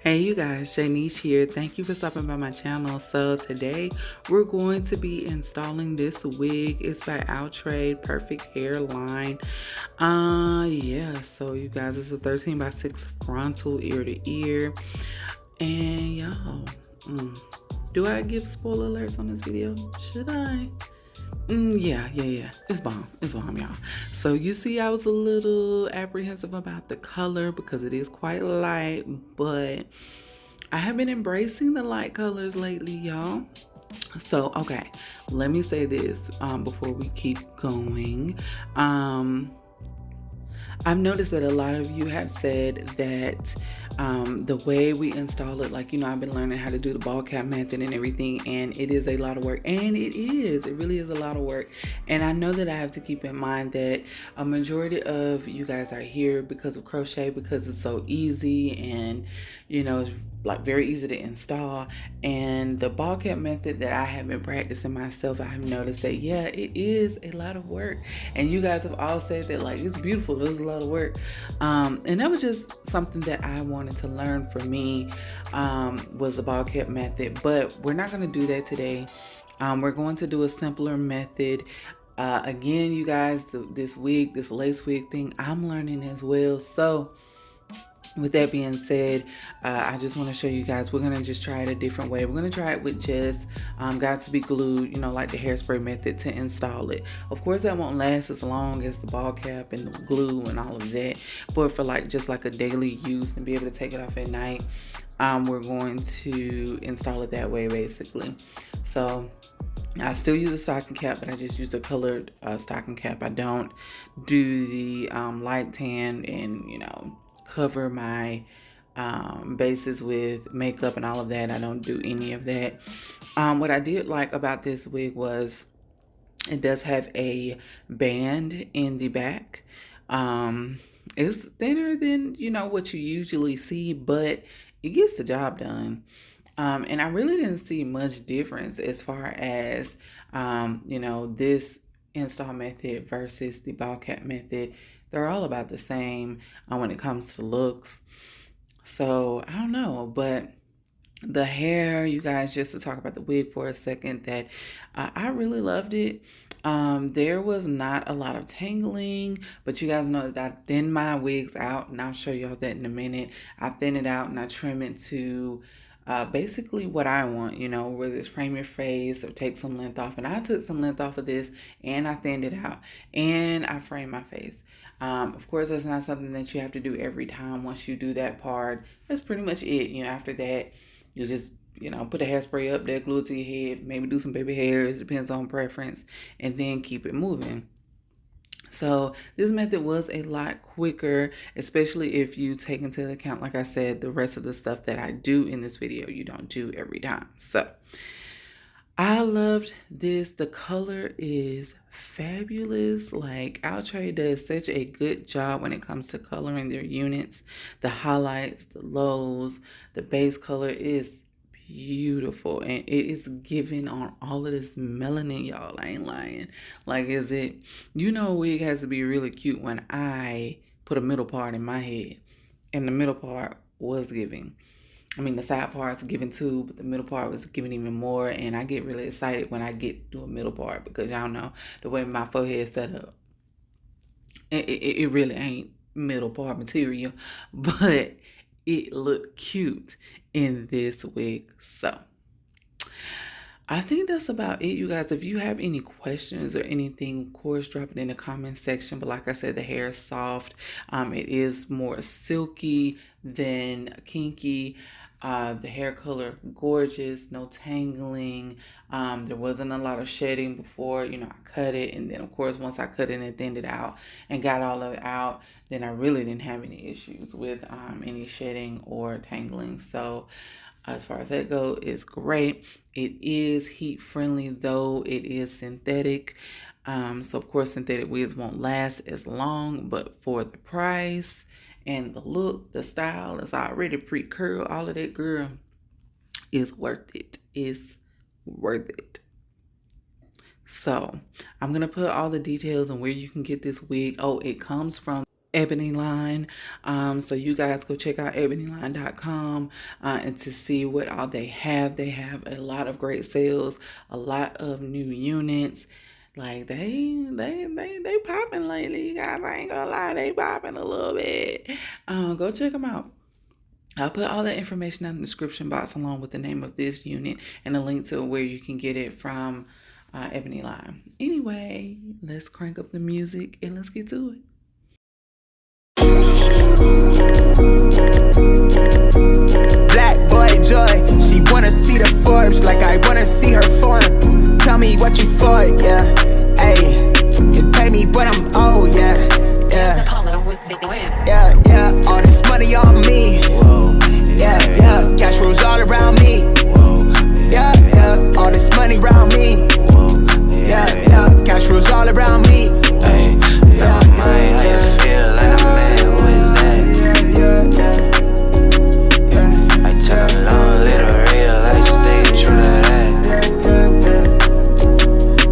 Hey you guys, Shay here. Thank you for stopping by my channel. So today we're going to be installing this wig. It's by Outre, perfect hairline. Yeah, so you guys, it's a 13 by 6 frontal ear to ear. And y'all, do I give spoiler alerts on this video? Should I? Yeah. It's bomb, y'all. So you see, I was a little apprehensive about the color because it is quite light, but I have been embracing the light colors lately, y'all. So, okay, let me say this before we keep going. I've noticed that a lot of you have said that the way we install it, like, I've been learning how to do the ball cap method and everything, and it is a lot of work. And it really is a lot of work. And I know that I have to keep in mind that a majority of you guys are here because of crochet, because it's so easy and, it's like very easy to install. And the ball cap method that I have been practicing myself, I have noticed that, yeah, it is a lot of work. And you guys have all said that, like, it's beautiful, there's a lot of work. And that was just something that I wanted to learn for me, was the ball cap method. But we're not going to do that today. We're going to do a simpler method. Again, you guys, this lace wig thing, I'm learning as well. So with that being said, I just want to show you guys, we're going to just try it a different way. We're going to try it with just got to be glued, like the hairspray method, to install it. Of course, that won't last as long as the ball cap and the glue and all of that, but for just like a daily use and be able to take it off at night, we're going to install it that way, basically. So I still use a stocking cap, but I just use a colored stocking cap. I don't do the light tan and, cover my bases with makeup and all of that. I don't do any of that. What I did like about this wig was it does have a band in the back. It's thinner than, what you usually see, but it gets the job done. And I really didn't see much difference as far as, this install method versus the ball cap method. They're all about the same when it comes to looks. So I don't know, but the hair, you guys, just to talk about the wig for a second, that I really loved it. There was not a lot of tangling, but you guys know that I thin my wigs out, and I'll show y'all that in a minute. I thin it out and I trim it to basically what I want, whether it's frame your face or take some length off. And I took some length off of this and I thinned it out and I framed my face. Of course, that's not something that you have to do every time. Once you do that part, that's pretty much it. After that, you just, put a hairspray up there, glue it to your head, maybe do some baby hairs, depends on preference, and then keep it moving. So this method was a lot quicker, especially if you take into account, like I said, the rest of the stuff that I do in this video, you don't do every time. So I loved this. The color is fabulous. Like, Outre does such a good job when it comes to coloring their units. The highlights, the lows, the base color is beautiful, and it is giving on all of this melanin, y'all. I ain't lying. Like, a wig has to be really cute when I put a middle part in my head, and the middle part was giving. The side part's giving too, but the middle part was giving even more. And I get really excited when I get to a middle part because y'all know the way my forehead is set up. It really ain't middle part material, but it looked cute in this wig. So I think that's about it, you guys. If you have any questions or anything, of course, drop it in the comment section. But like I said, the hair is soft. It is more silky than kinky. The hair color, gorgeous, no tangling. There wasn't a lot of shedding before, I cut it. And then, of course, once I cut it and thinned it out and got all of it out, then I really didn't have any issues with any shedding or tangling. So as far as that goes, it's great. It is heat friendly, though it is synthetic. So of course, synthetic wigs won't last as long, but for the price and the look, the style is already pre-curled, all of that, girl, is worth it. It's worth it. So I'm going to put all the details on where you can get this wig. Oh, it comes from EBONYLINE. So you guys go check out ebonyline.com and to see what all they have. They have a lot of great sales, a lot of new units. Like they popping lately, you guys. I ain't gonna lie, they popping a little bit. Go check them out. I'll put all that information in the description box along with the name of this unit and a link to where you can get it from EBONYLINE. Anyway, let's crank up the music and let's get to it. Black boy joy, she wanna see the Forbes like I wanna see her form. Tell me what you for, yeah. Ayy, you pay me what I'm owed, yeah. Yeah, yeah, all this money on me. Yeah, yeah, cash rules all around me. Yeah, yeah, all this money around me. Yeah, yeah, cash rules all around me. Yeah, how you feel like a man with that? Yeah, yeah. I tell a long little real life, stay true to that.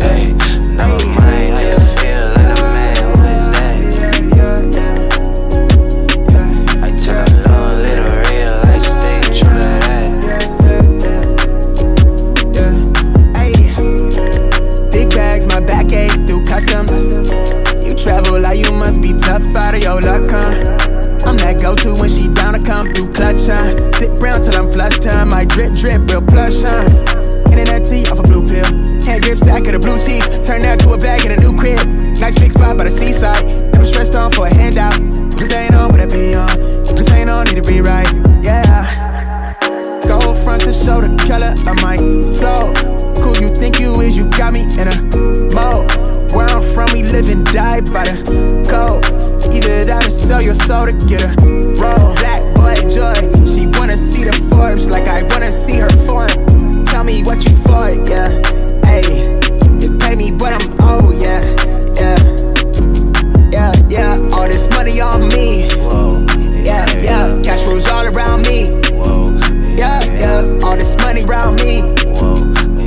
Hey, no mind, how you feel like a man with that? I tell a long little real life, stay true to that. Hey, big bags, my back ache through customs. You travel like you must be tough out of your luck, huh? I'm that go-to when she down to come through clutch, huh? Sit brown till I'm flush time, my drip real plush, huh? Internet tea off a blue pill, hand grip stack of the blue cheese, turn that to a bag in a new crib. Nice big spot by the seaside, never stressed on for a handout. Just ain't on what I be on, just ain't on, need to be right, yeah. Gold fronts to show the color of my soul. Cool you think you is, you got me in a mode. Where I'm from, we live and die by the code. Either that or sell your soul to get a roll. Black boy joy, she wanna see the Forbes like I wanna see her form. Tell me what you for, yeah. Ayy, you pay me what I'm owed, yeah. Yeah, yeah, yeah, all this money on me. Yeah, yeah, cash rules all around me. Yeah, yeah, all this money around me.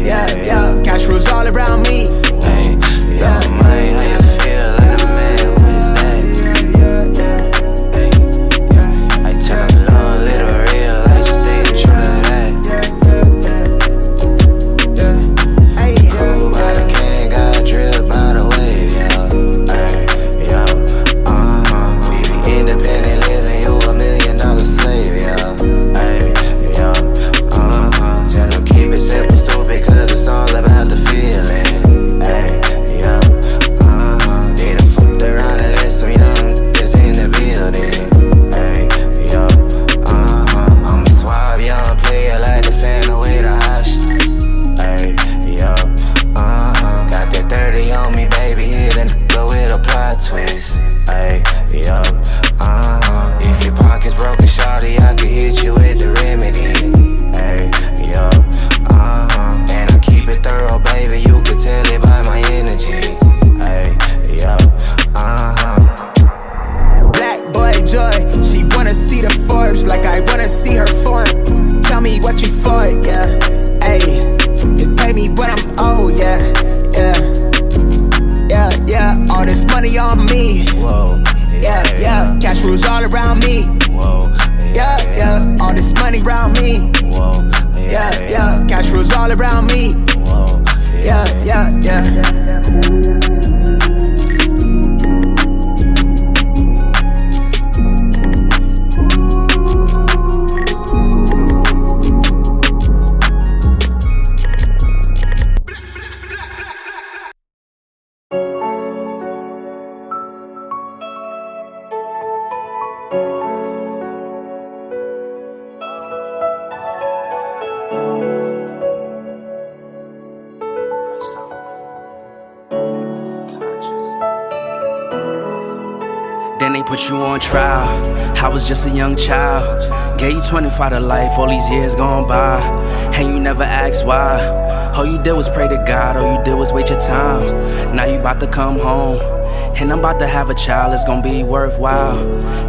Yeah, yeah, cash rules all around me. Yeah, no mind, how you feel like a man with that? I tell a long little real life, stay true to that. Cool by the king, got drip by the wave, yeah. We be independent living, you $1 million slave, yeah. Tell them keep it simple, stupid, cause it's all about the feeling. If your pocket's broken, shawty, I can hit you with the remedy. And I keep it thorough, baby, you can tell it by my energy. Black boy joy, she wanna see the Forbes like I wanna see her form. Tell me what you for, yeah. Ayy, you pay me what I'm owed, yeah. Yeah, yeah, yeah, all this money on me. Yeah, yeah, cash rules all around me. Yeah, yeah, all this money around me. Yeah, yeah, cash rules all around me. Yeah, yeah, yeah. Then they put you on trial. I was just a young child. Gave you 25 to life, all these years gone by. And you never asked why. All you did was pray to God, all you did was wait your time. Now you about to come home. And I'm about to have a child, it's gonna be worthwhile.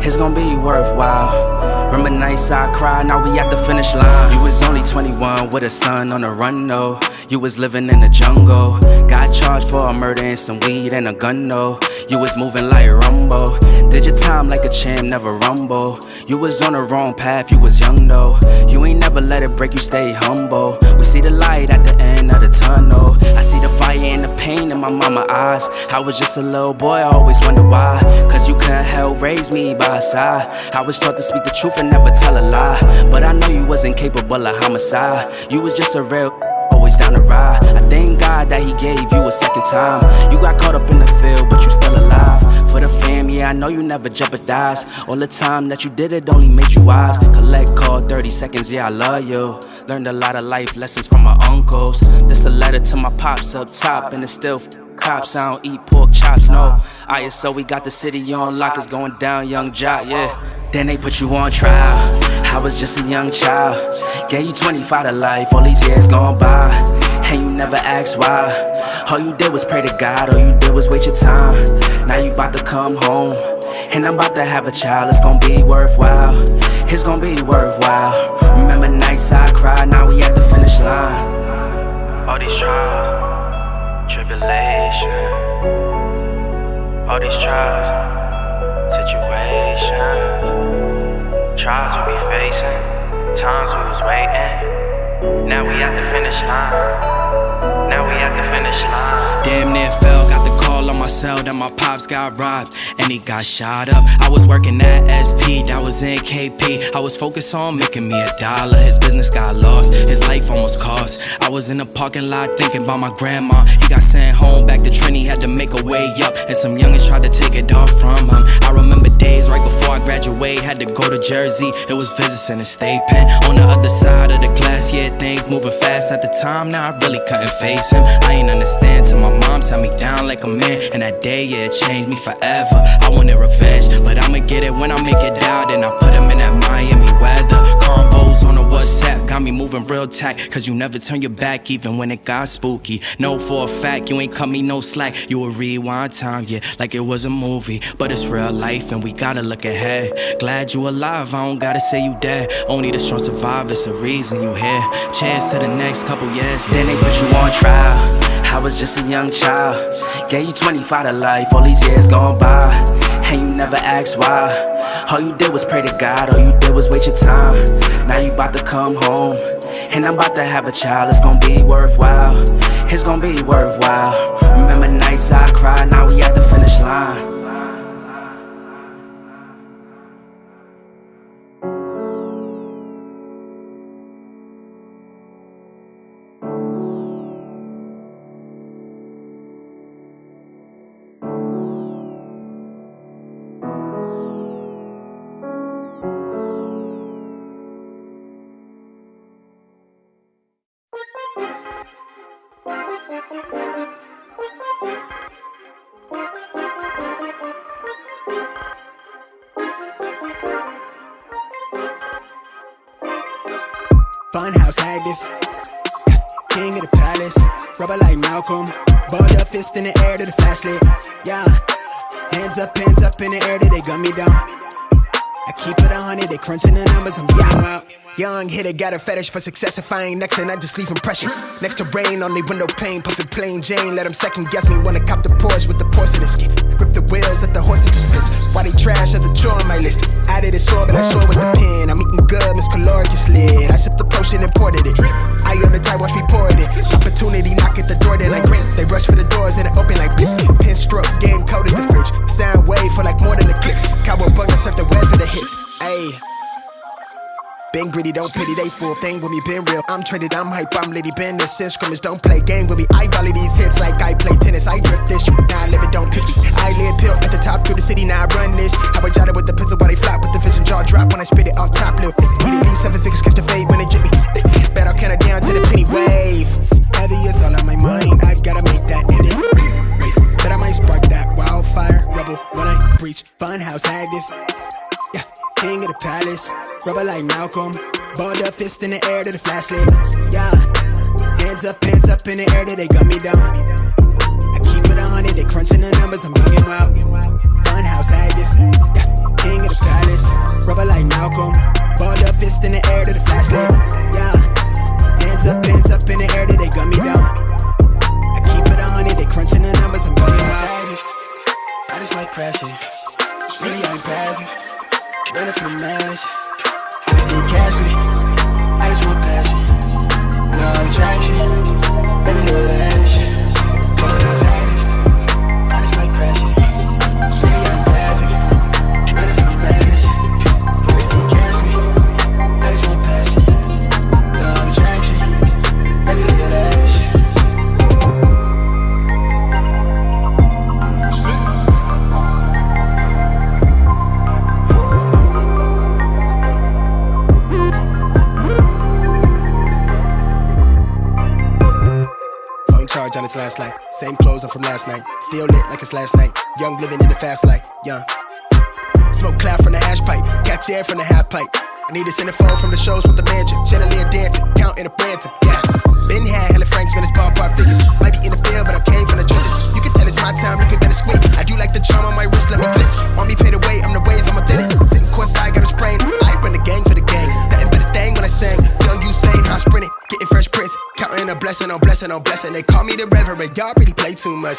It's gonna be worthwhile. Remember nights I cried, now we at the finish line. You was only 21 with a son on the run, no. You was living in the jungle. Got charged for a murder and some weed and a gun, no. You was moving like Rumbo. Did your time like a champ, never rumble. You was on the wrong path, you was young, though. You ain't never let it break, you stay humble. We see the light at the end of the tunnel. I see the fire and the pain in my mama's eyes. I was just a little boy, I always wonder why. Cause you couldn't help raise me by your side. I was taught to speak the truth and never tell a lie. But I know you wasn't capable of homicide. You was just a real always down the ride. I thank God that he gave you a second time. You got caught up in the field, but you still alive. For the fam, yeah, I know you never jeopardized. All the time that you did it only made you wise. Collect call 30 seconds, yeah, I love you. Learned a lot of life lessons from my uncles. This a letter to my pops up top, and it's still cops. I don't eat pork chops, no. ISO, we got the city on lock, it's going down, young jock, yeah. Then they put you on trial. I was just a young child. Gave you 25 to life, all these years gone by. And you never asked why. All you did was pray to God, all you did was waste your time. Now you about to come home, and I'm about to have a child, it's gonna be worthwhile. It's gonna be worthwhile. Remember nights I cried, now we at the finish line. All these trials, tribulations, all these trials, situations, trials we be facing, times we was waiting. Now we at the finish line. Now we at the finish line. Damn near fell, got the call on my cell that my pops got robbed and he got shot up. I was working at SP, that was in KP. I was focused on making me $1. His business got lost, his life almost cost. I was in the parking lot thinking about my grandma. He got sent home back to Trinity, had to make a way up, and some youngins tried to take it off from him. I remember days right before I graduated, had to go to Jersey. It was visits in the state pen. On the other side of the glass, yeah, things moving fast at the time. Now I really couldn't face him. I ain't understand till my mom sat me down like a man. And that day, yeah, it changed me forever. I wanted revenge, but I'ma get it when I make it out. And I put him in that Miami weather. Combos on the WhatsApp got me moving real tight. Cause you never turn your back even when it got spooky. Know for a fact you ain't cut me no slack. You would rewind time, yeah, like it was a movie. But it's real life and we gotta look ahead. Glad you alive, I don't gotta say you dead. Only the strong survive, it's a reason you here. Cheers to the next couple years, yeah. Then they put you on trial. I was just a young child. Gave you 25 to life, all these years gone by. And you never asked why. All you did was pray to God, all you did was waste your time. Now you about to come home, and I'm about to have a child, it's gonna be worthwhile. It's gonna be worthwhile. Remember nights I cried, now we at the finish line. Funhouse active, king of the palace, rubber like Malcolm, balled up fist in the air to the flashlight, yeah, hands up in the air till they gun me down. I keep it 100, they crunching the numbers, I'm out. Young hitter, got a fetish for success. If I ain't next, and I just leave impression. Next to rain on the window pane, puffin' plain Jane. Let them second guess me, wanna cop the Porsche with the Porsche of the skin. Grip the wheels, let the horses do spins. Why they trash at the chore on my list? Added it sore, but I saw with the pen. I'm eating good, Miss Calorious lid. I sipped the potion and poured it in. I on the tie, watch me pour it in. Opportunity, knock at the door, they like ring. They rush for the doors and it open like biscuit. Pin stroke, game cold as the fridge. Sound wave for like more than the clicks. Cowboy bug and surf the web for the hits. Ayy. Been gritty, don't pity, they full thing with me, been real. I'm traded, I'm hype, I'm Lady Ben. The sin scrimmage, don't play game with me. I volley these hits like I play tennis. I drip this shit, now I live it, don't pick me. I live pill at the top through the city, now I run this. How I jotted with the pencil while they flop with the vision, jaw drop when I spit it off top. Lil' need at least 7 figures, catch the fade when they drip me. Bet I'll count it down to the penny wave. Heavy is all on my mind, I've gotta make that edit. But I might spark that wildfire rebel when I preach. Funhouse active, yeah, king of the palace. Rubber like Malcolm, balled up fist in the air to the flashlight, yeah. Hands up in the air till they gun me down. I keep it 100, they crunching the numbers, I'm bugging out. pressure. Really, I ain't passive. Running from the madness. I just need cash quick. I just want passion. No attraction. Baby, do that shit. Fuck us active. I just might crash it. Really, I ain't passive. Running from the madness. I just need cash quick. I just want passion. No attraction. Baby, do that shit. Charge on its last light. Same clothes I'm from last night. Still lit like it's last night. Young living in the fast life. Young. Smoke cloud from the hash pipe. Catch air from the half pipe. I need a centerfold from the shows with the mansion. Chandelier dancing. Counting a Branton. Yeah. Been had hella franks when it's ballpark figures. Might be in the field, but I came from the trenches. You can tell it's my time. Look at better squint. I do like the charm on my wrist. Let me glitz. Want me pay the way? I'm the wave. I'm authentic. Sitting courtside, got a sprain. I run the gang for the gang. Nothing but a thing when I sang. Young Usain, high sprinting. Getting fresh prints. Counting a blessing on blessing on blessing. They call me the reverend, y'all really play too much.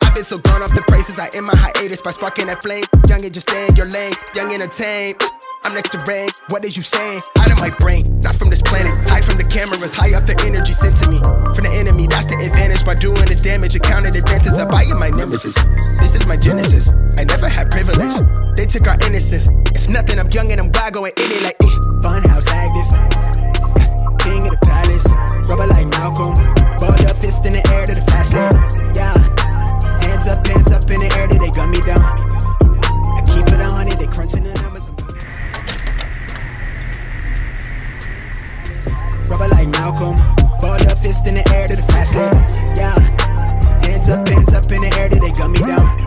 I've been so gone off the braces, I end my hiatus by sparking that flame. Young and just stay in your lane, young entertained. I'm next to rain, what is you saying? Out of my brain, not from this planet. Hide from the cameras, high up the energy sent to me. From the enemy, that's the advantage. By doing the damage, accounting advantage. I buy you my nemesis. This is my genesis, I never had privilege. They took our innocence, it's nothing, I'm young and I'm wild, going in it like Funhouse active. King of the palace, rubber like Malcolm. Balled up fist in the air to the fast lane. Yeah, hands up in the air till they gun me down. I keep it on it, they crunching the numbers. Rubber like Malcolm. Balled up fist in the air to the fast lane. Yeah, hands up in the air till they gun me down.